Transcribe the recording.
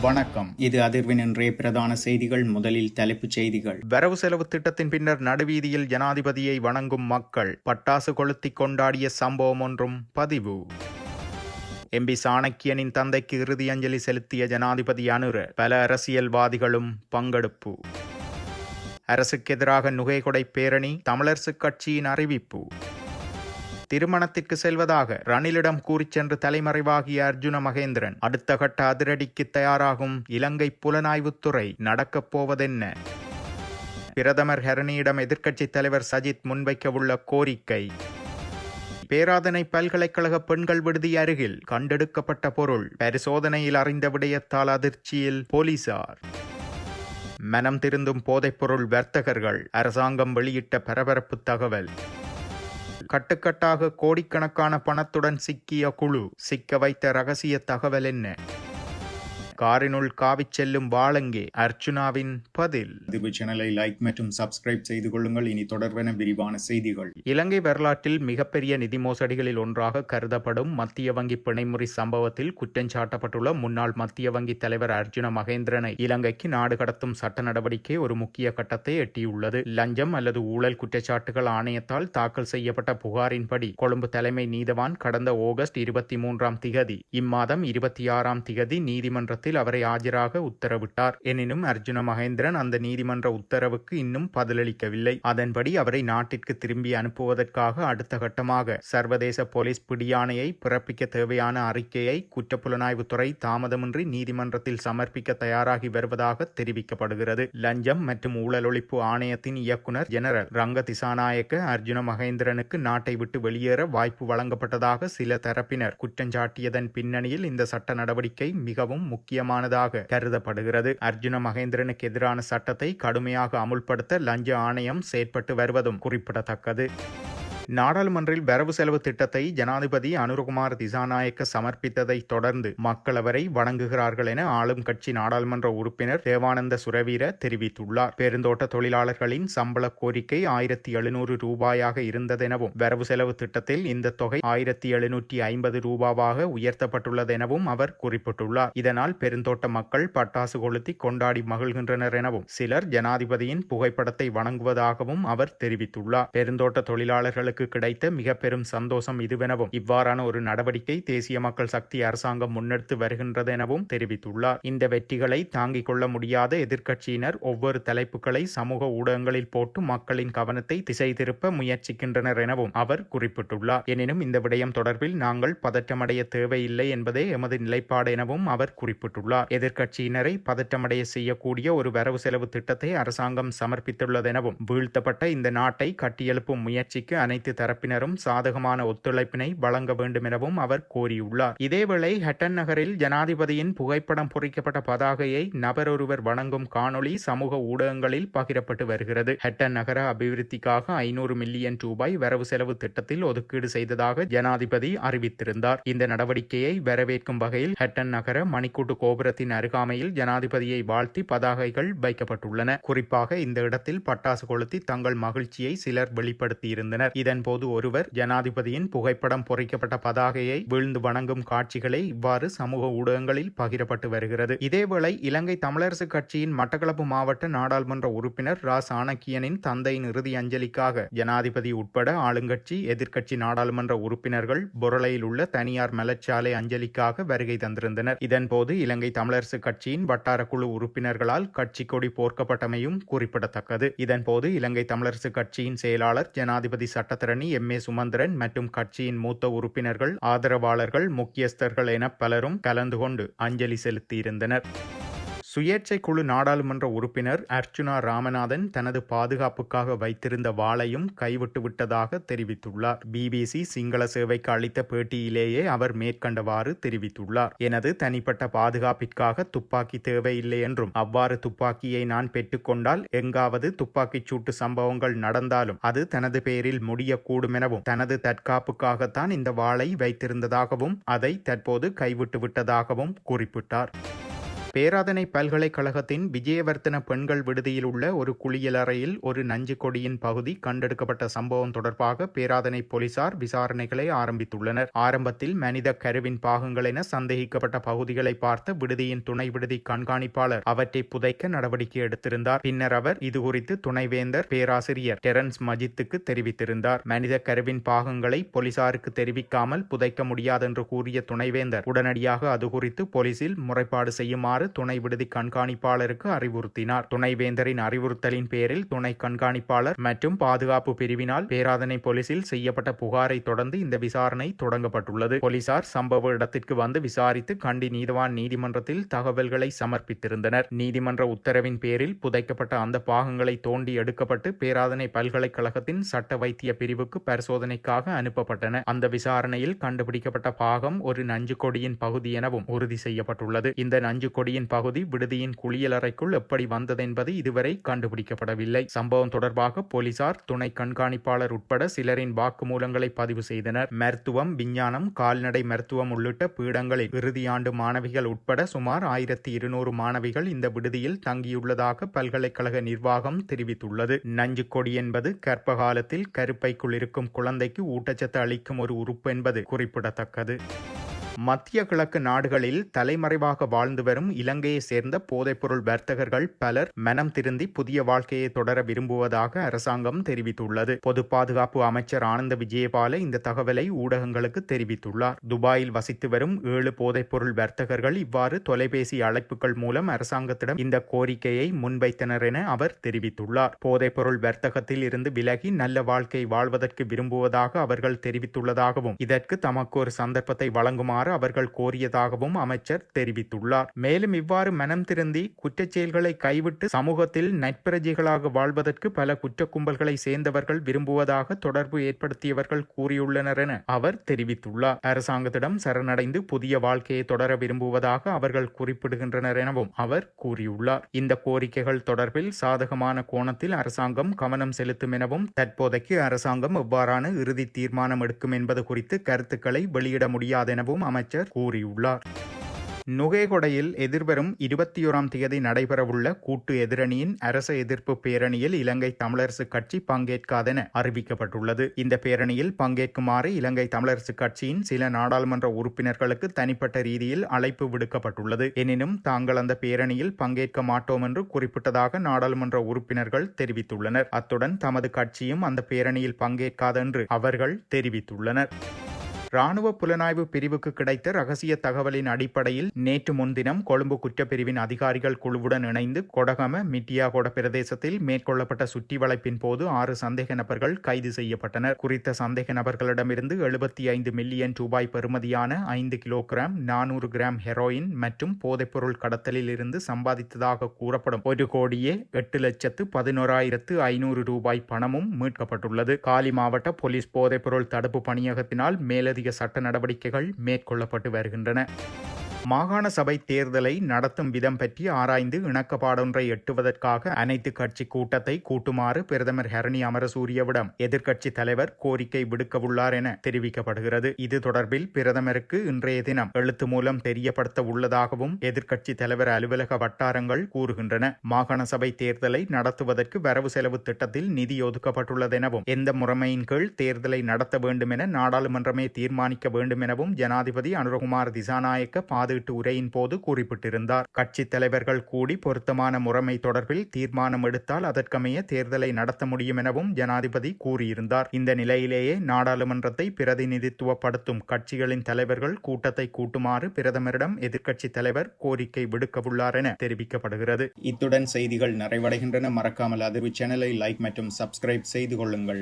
வணக்கம். இது அதிர்வின் இன்றைய பிரதான செய்திகள். முதலில் தலைப்புச் செய்திகள். வரவு செலவு திட்டத்தின் பின்னர் நடுவீதியில் ஜனாதிபதியை வணங்கும் மக்கள். பட்டாசு கொளுத்தி கொண்டாடிய சம்பவம் ஒன்றும் பதிவு. எம்பி சாணக்கியனின் தந்தைக்கு இறுதி அஞ்சலி செலுத்திய ஜனாதிபதி அனுர. பல அரசியல்வாதிகளும் பங்கெடுப்பு. அரசுக்கு எதிராக நுகைகொடை பேரணி. தமிழரசுக் கட்சியின் அறிவிப்பு. திருமணத்திற்கு செல்வதாக ரணிலிடம் கூறிச் சென்று தலைமறைவாகிய அர்ஜுன மகேந்திரன். அடுத்த கட்ட அதிரடிக்கு தயாராகும் இலங்கை புலனாய்வுத்துறை. நடக்கப் போவதென்ன? பிரதமர் ஹரணியிடம் எதிர்க்கட்சித் தலைவர் சஜித் முன்வைக்கவுள்ள கோரிக்கை. பேராதனை பல்கலைக்கழக பெண்கள் விடுதி அருகில் கண்டெடுக்கப்பட்ட பொருள். பரிசோதனையில் அறிந்த விடயத்தால் அதிர்ச்சியில் போலீசார். மனம் திருந்தும் போதைப்பொருள் வர்த்தகர்கள். அரசாங்கம் வெளியிட்ட பரபரப்பு தகவல். கட்டுக்கட்டாக கோடிக்கணக்கான பணத்துடன் சிக்கிய குழு. சிக்க வைத்த ரகசிய தகவல் என்ன? காரினுள் காவிச் செல்லும் வாளங்கே? அர்ச்சுனாவின் பதில். இது சேனலை லைக் மற்றும் சப்ஸ்கிரைப் செய்து கொள்ளுங்கள். இனி தொடர்பான விரிவான செய்திகள். இலங்கை வரலாற்றில் மிகப்பெரிய நிதி மோசடிகளில் ஒன்றாக கருதப்படும் மத்திய வங்கி பிணைமுறி சம்பவத்தில் குற்றஞ்சாட்டப்பட்டுள்ள முன்னாள் மத்திய வங்கி தலைவர் அர்ஜுன மகேந்திரனை இலங்கைக்கு நாடு கடத்தும் சட்ட நடவடிக்கை ஒரு முக்கிய கட்டத்தை எட்டியுள்ளது. லஞ்சம் அல்லது ஊழல் குற்றச்சாட்டுகள் ஆணையத்தால் தாக்கல் செய்யப்பட்ட புகாரின்படி கொழும்பு தலைமை நீதவான் கடந்த ஆகஸ்ட் 23 இம்மாதம் 26 நீதிமன்றத்தில் அவரை ஆஜராக உத்தரவிட்டார். எனினும் அர்ஜுன மகேந்திரன் அந்த நீதிமன்ற உத்தரவுக்கு இன்னும் பதிலளிக்கவில்லை. அதன்படி அவரை நாட்டிற்கு திரும்பி அனுப்புவதற்காக அடுத்த கட்டமாக சர்வதேச போலீஸ் பிடியாணையை பிறப்பிக்க தேவையான அறிக்கையை குற்றப்புலனாய்வுத்துறை தாமதமின்றி நீதிமன்றத்தில் சமர்ப்பிக்க தயாராகி வருவதாக தெரிவிக்கப்படுகிறது. லஞ்சம் மற்றும் ஊழல் ஒழிப்பு ஆணையத்தின் இயக்குனர் ஜெனரல் ரங்க திசாநாயக்க அர்ஜுன மகேந்திரனுக்கு நாட்டை விட்டு வெளியேற வாய்ப்பு வழங்கப்பட்டதாக சில தரப்பினர் குற்றஞ்சாட்டியதன் பின்னணியில் இந்த சட்ட நடவடிக்கை மிகவும் முக்கியமானதாக கருதப்படுகிறது. அர்ஜுன மகேந்திரனுக்கு எதிரான சட்டத்தை கடுமையாக அமுல்படுத்த லஞ்ச ஆணையம் செயற்பட்டு வருவதும் குறிப்பிடத்தக்கது. நாடாளுமன்றில் வரவு செலவு திட்டத்தை ஜனாதிபதி அனுரகுமார் திசாநாயக்க சமர்ப்பித்ததை தொடர்ந்து மக்கள் அவரை வணங்குகிறார்கள் என ஆளும் கட்சி நாடாளுமன்ற உறுப்பினர் தேவானந்த சுரவீர தெரிவித்துள்ளார். பெருந்தோட்ட தொழிலாளர்களின் சம்பள கோரிக்கை 1700 ரூபாயாக இருந்ததெனவும் வரவு செலவு திட்டத்தில் இந்த தொகை 1750 ரூபாவாக உயர்த்தப்பட்டுள்ளதெனவும் அவர் குறிப்பிட்டுள்ளார். இதனால் பெருந்தோட்ட மக்கள் பட்டாசு கொளுத்தி கொண்டாடி மகிழ்கின்றனர் எனவும் சிலர் ஜனாதிபதியின் புகைப்படத்தை வணங்குவதாகவும் அவர் தெரிவித்துள்ளார். பெருந்தோட்ட தொழிலாளர்களுக்கு கிடைத்த மிக பெரும் சந்தோஷம் இதுவெனவும் இவ்வாறான ஒரு நடவடிக்கை தேசிய மக்கள் சக்தி அரசாங்கம் முன்னெடுத்து வருகின்றது எனவும் தெரிவித்துள்ளார். இந்த வெற்றிகளை தாங்கிக் கொள்ள முடியாத எதிர்க்கட்சியினர் ஒவ்வொரு தலைப்புகளை சமூக ஊடகங்களில் போட்டு மக்களின் கவனத்தை திசை திருப்ப முயற்சிக்கின்றனர் எனவும் அவர் குறிப்பிட்டுள்ளார். எனினும் இந்த விடயம் தொடர்பில் நாங்கள் பதற்றமடைய தேவையில்லை என்பதே எமது நிலைப்பாடு எனவும் அவர் குறிப்பிட்டுள்ளார். எதிர்க்கட்சியினரை பதற்றமடைய செய்யக்கூடிய ஒரு வரவு செலவு திட்டத்தை அரசாங்கம் சமர்ப்பித்துள்ளதெனவும் வீழ்த்தப்பட்ட இந்த நாட்டை கட்டியெழுப்பும் முயற்சிக்கு அனைத்து தரப்பினரும் சாதகமான ஒத்துழைப்பினை வழங்க வேண்டும் எனவும் அவர் கோரியுள்ளார். இதேவேளை ஹட்டன் நகரில் ஜனாதிபதியின் புகைப்படம் பொறிக்கப்பட்ட பதாகையை நபர் ஒருவர் வணங்கும் காணொளி சமூக ஊடகங்களில் பகிரப்பட்டு வருகிறது. ஹட்டன் நகர அபிவிருத்திக்காக 500 மில்லியன் ரூபாய் வரவு செலவு திட்டத்தில் ஒதுக்கீடு செய்ததாக ஜனாதிபதி அறிவித்திருந்தார். இந்த நடவடிக்கையை வரவேற்கும் வகையில் ஹட்டன் நகர மணிக்கூட்டு கோபுரத்தின் அருகாமையில் ஜனாதிபதியை வாழ்த்தி பதாகைகள் வைக்கப்பட்டுள்ளன. குறிப்பாக இந்த இடத்தில் பட்டாசு கொளுத்தி தங்கள் மகிழ்ச்சியை சிலர் வெளிப்படுத்தியிருந்தனர். இதன்போது ஒருவர் ஜனாதிபதியின் புகைப்படம் பொறிக்கப்பட்ட பதாகையை வீழ்ந்து வணங்கும் காட்சிகளை இவ்வாறு சமூக ஊடகங்களில் பகிரப்பட்டு வருகிறது. இதேவேளை இலங்கை தமிழரசுக் கட்சியின் மட்டக்களப்பு மாவட்ட நாடாளுமன்ற உறுப்பினர் ரா சாணக்கியனின் தந்தையின் இறுதி அஞ்சலிக்காக ஜனாதிபதி உட்பட ஆளுங்கட்சி எதிர்க்கட்சி நாடாளுமன்ற உறுப்பினர்கள் பொருளையில் உள்ள தனியார் மலர்ச்சாலை அஞ்சலிக்காக வருகை தந்திருந்தனர். இதன்போது இலங்கை தமிழரசுக் கட்சியின் வட்டார குழு உறுப்பினர்களால் கட்சி கொடி போர்க்கப்பட்டமையும் குறிப்பிடத்தக்கது. இதன்போது இலங்கை தமிழரசுக் கட்சியின் செயலாளர் ஜனாதிபதி சட்டத்தரணி எம்.ஏ. சுமந்திரன் மற்றும் கட்சியின் மூத்த உறுப்பினர்கள் ஆதரவாளர்கள் முக்கியஸ்தர்கள் என பலரும் கலந்து கொண்டு அஞ்சலி செலுத்தியிருந்தனர். சுயேட்சை குழு நாடாளுமன்ற உறுப்பினர் அர்ச்சுனா ராமநாதன் தனது பாதுகாப்புக்காக வைத்திருந்த வாளையும் கைவிட்டு விட்டதாக தெரிவித்துள்ளார். BBC சிங்கள சேவைக்கு அளித்த பேட்டியிலேயே அவர் மேற்கண்டவாறு தெரிவித்துள்ளார். எனது தனிப்பட்ட பாதுகாப்பிற்காக துப்பாக்கி தேவையில்லை என்றும் அவ்வாறு துப்பாக்கியை நான் பெற்றுக்கொண்டால் எங்காவது துப்பாக்கிச் சூட்டு சம்பவங்கள் நடந்தாலும் அது தனது பெயரில் முடியக்கூடும் எனவும் தனது தற்காப்புக்காகத்தான் இந்த வாளை வைத்திருந்ததாகவும் அதை தற்போது கைவிட்டு விட்டதாகவும் குறிப்பிட்டார். பேராதனை பல்கலைக்கழகத்தின் விஜயவர்த்தன பெண்கள் விடுதியில் உள்ள ஒரு குளியலறையில் ஒரு நஞ்சு கொடியின் பகுதி கண்டெடுக்கப்பட்ட சம்பவம் தொடர்பாக பேராதனை போலீசார் விசாரணைகளை ஆரம்பித்துள்ளனர். ஆரம்பத்தில் மனித கருவின் பாகங்கள் என சந்தேகிக்கப்பட்ட பகுதிகளை பார்த்த விடுதியின் துணை விடுதி கண்காணிப்பாளர் அவற்றை புதைக்க நடவடிக்கை எடுத்திருந்தார். பின்னர் அவர் இதுகுறித்து துணைவேந்தர் பேராசிரியர் டெரன்ஸ் மஜித்துக்கு தெரிவித்திருந்தார். மனித கருவின் பாகங்களை போலீசாருக்கு தெரிவிக்காமல் புதைக்க முடியாதென்று கூறிய துணைவேந்தர் உடனடியாக அது குறித்து போலீசில் முறைப்பாடு செய்யுமாறு துணை விடுதி கண்காணிப்பாளருக்கு அறிவுறுத்தினார். துணைவேந்தரின் அறிவுறுத்தலின் பேரில் துணை கண்காணிப்பாளர் மற்றும் பாதுகாப்பு பிரிவினால் பேராதனை போலீசில் செய்யப்பட்ட புகாரை தொடர்ந்து இந்த விசாரணை தொடங்கப்பட்டுள்ளது. போலீசார் சம்பவ இடத்திற்கு வந்து விசாரித்து கண்டி நீதவான் நீதிமன்றத்தில் தகவல்களை சமர்ப்பித்திருந்தனர். நீதிமன்ற உத்தரவின் பேரில் புதைக்கப்பட்ட அந்த பாகங்களை தோண்டி எடுக்கப்பட்டு பேராதனை பல்கலைக்கழகத்தின் சட்ட வைத்திய பிரிவுக்கு பரிசோதனைக்காக அனுப்பப்பட்டன. அந்த விசாரணையில் கண்டுபிடிக்கப்பட்ட பாகம் ஒரு நஞ்சு கொடியின் பகுதி எனவும் உறுதி செய்யப்பட்டுள்ளது. இந்த நஞ்சு கொடியின் பகுதி விடுதியின் குளியலறைக்குள் எப்படி வந்தது என்பது இதுவரை கண்டுபிடிக்கப்படவில்லை. சம்பவம் தொடர்பாக போலீசார் துணை கண்காணிப்பாளர் உட்பட சிலரின் வாக்குமூலங்களை பதிவு செய்தனர். மருத்துவம், விஞ்ஞானம், கால்நடை மருத்துவம் உள்ளிட்ட பீடங்களில் இறுதியாண்டு மாணவிகள் உட்பட சுமார் 1200 மாணவிகள் இந்த விடுதியில் தங்கியுள்ளதாக பல்கலைக்கழக நிர்வாகம் தெரிவித்துள்ளது. நஞ்சு கொடி என்பது கர்ப்ப காலத்தில் கருப்பைக்குள் இருக்கும் குழந்தைக்கு ஊட்டச்சத்து அளிக்கும் ஒரு உறுப்பு என்பது குறிப்பிடத்தக்கது. மத்திய கிழக்கு நாடுகளில் தலைமறைவாக வாழ்ந்து வரும் இலங்கையை சேர்ந்த போதைப்பொருள் வர்த்தகர்கள் பலர் மனம் திருந்தி புதிய வாழ்க்கையை தொடர விரும்புவதாக அரசாங்கம் தெரிவித்துள்ளது. பொது பாதுகாப்பு அமைச்சர் ஆனந்த விஜயபால இந்த தகவலை ஊடகங்களுக்கு தெரிவித்துள்ளார். துபாயில் வசித்து வரும் 7 போதைப்பொருள் வர்த்தகர்கள் இவ்வாறு தொலைபேசி அழைப்புகள் மூலம் அரசாங்கத்திடம் இந்த கோரிக்கையை முன்வைத்தனர் என அவர் தெரிவித்துள்ளார். போதைப்பொருள் வர்த்தகத்தில் இருந்து விலகி நல்ல வாழ்க்கை வாழ்வதற்கு விரும்புவதாக அவர்கள் தெரிவித்துள்ளதாகவும் இதற்கு தமக்கு ஒரு சந்தர்ப்பத்தை வழங்குமாறு அவர்கள் கோரியதாகவும் அமைச்சர் தெரிவித்துள்ளார். மேலும் இவ்வாறு மனம் திருந்தி குற்றச் செயல்களை கைவிட்டு சமூகத்தில் நட்பிரஜைகளாக வாழ்வதற்கு பல குற்ற கும்பல்களை சேர்ந்தவர்கள் விரும்புவதாக தொடர்பு ஏற்படுத்தியவர்கள் கூறியுள்ளனர் என அவர் தெரிவித்துள்ளார். அரசாங்கத்திடம் சரணடைந்து புதிய வாழ்க்கையை தொடர விரும்புவதாக அவர்கள் குறிப்பிடுகின்றனர் எனவும் அவர் கூறியுள்ளார். இந்த கோரிக்கைகள் தொடர்பில் சாதகமான கோணத்தில் அரசாங்கம் கவனம் செலுத்தும் எனவும் தற்போதைக்கு அரசாங்கம் எவ்வாறான இறுதி தீர்மானம் எடுக்கும் என்பது குறித்து கருத்துக்களை வெளியிட முடியாதெனவும் அமைச்சர் கூறியுள்ளார். நுகேகொடையில் எதிர்வரும் 21ஆம் தேதி நடைபெறவுள்ள கூட்டு எதிரணியின் அரச எதிர்ப்பு பேரணியில் இலங்கை தமிழரசு கட்சி பங்கேற்காதென அறிவிக்கப்பட்டுள்ளது. இந்த பேரணியில் பங்கேற்குமாறு இலங்கை தமிழரசு கட்சியின் சில நாடாளுமன்ற உறுப்பினர்களுக்கு தனிப்பட்ட ரீதியில் அழைப்பு விடுக்கப்பட்டுள்ளது. எனினும் தாங்கள் அந்த பேரணியில் பங்கேற்க மாட்டோம் என்று குறிப்பிட்டதாக நாடாளுமன்ற உறுப்பினர்கள் தெரிவித்துள்ளனர். அத்துடன் தமது கட்சியும் அந்த பேரணியில் பங்கேற்காதென்று அவர்கள் தெரிவித்துள்ளனர். ராணுவ புலனாய்வு பிரிவுக்கு கிடைத்த ரகசிய தகவலின் அடிப்படையில் நேற்று முன்தினம் கொழும்பு குற்றப்பிரிவின் அதிகாரிகள் குழுவுடன் இணைந்து கொடகம மிட்டியாகொட பிரதேசத்தில் மேற்கொள்ளப்பட்ட சுற்றி வளைப்பின் போது 6 சந்தேக நபர்கள் கைது செய்யப்பட்டனர். குறித்த சந்தேக நபர்களிடமிருந்து 75 மில்லியன் ரூபாய் பெறுமதியான 5 கிலோகிராம் 400 கிராம் ஹெரோயின் மற்றும் போதைப்பொருள் கடத்தலில் இருந்து சம்பாதித்ததாக கூறப்படும் 1,08,11,500 ரூபாய் பணமும் மீட்கப்பட்டுள்ளது. காலி மாவட்ட போலீஸ் போதைப்பொருள் தடுப்பு பணியகத்தினால் மேலதிக சட்ட நடவடிக்கைகள் மேற்கொள்ளப்பட்டு வருகின்றன. மாகாண சபை தேர்தலை நடத்தும் விதம் பற்றி ஆராய்ந்து இணக்கப்பாடொன்றை எட்டுவதற்காக அனைத்து கட்சி கூட்டத்தை கூட்டுமாறு பிரதமர் ஹரணி அமரசூரியவிடம் எதிர்க்கட்சி தலைவர் கோரிக்கை விடுக்கவுள்ளார் என தெரிவிக்கப்படுகிறது. இது தொடர்பில் பிரதமருக்கு இன்றைய தினம் எழுத்து மூலம் தெரியப்படுத்த உள்ளதாகவும் எதிர்க்கட்சி தலைவர் அலுவலக வட்டாரங்கள் கூறுகின்றன. மாகாண சபை தேர்தலை நடத்துவதற்கு வரவு செலவு திட்டத்தில் நிதி ஒதுக்கப்பட்டுள்ளதெனவும் எந்த முறைமையின் கீழ் தேர்தலை நடத்த வேண்டும் என நாடாளுமன்றமே தீர்மானிக்க வேண்டும் எனவும் ஜனாதிபதி அனுரகுமார் திசாநாயக்க பாதுகாப்பு உரையின் போது குறிப்பிட்டிருந்தார். கட்சித் தலைவர்கள் கூடி பொருத்தமான முறைமை தொடர்பில் தீர்மானம் எடுத்தால் அதற்கமைய தேர்தலை நடத்த முடியும் எனவும் ஜனாதிபதி கூறியிருந்தார். இந்த நிலையிலேயே நாடாளுமன்றத்தை பிரதிநிதித்துவப்படுத்தும் கட்சிகளின் தலைவர்கள் கூட்டத்தை கூட்டுமாறு பிரதமரிடம் எதிர்க்கட்சி தலைவர் கோரிக்கை விடுக்கவுள்ளார் என தெரிவிக்கப்படுகிறது. இத்துடன் செய்திகள் நிறைவடைகின்றன. மறக்காமல் அதிர்வு சேனலை லைக் மற்றும் சப்ஸ்கிரைப் செய்து கொள்ளுங்கள்.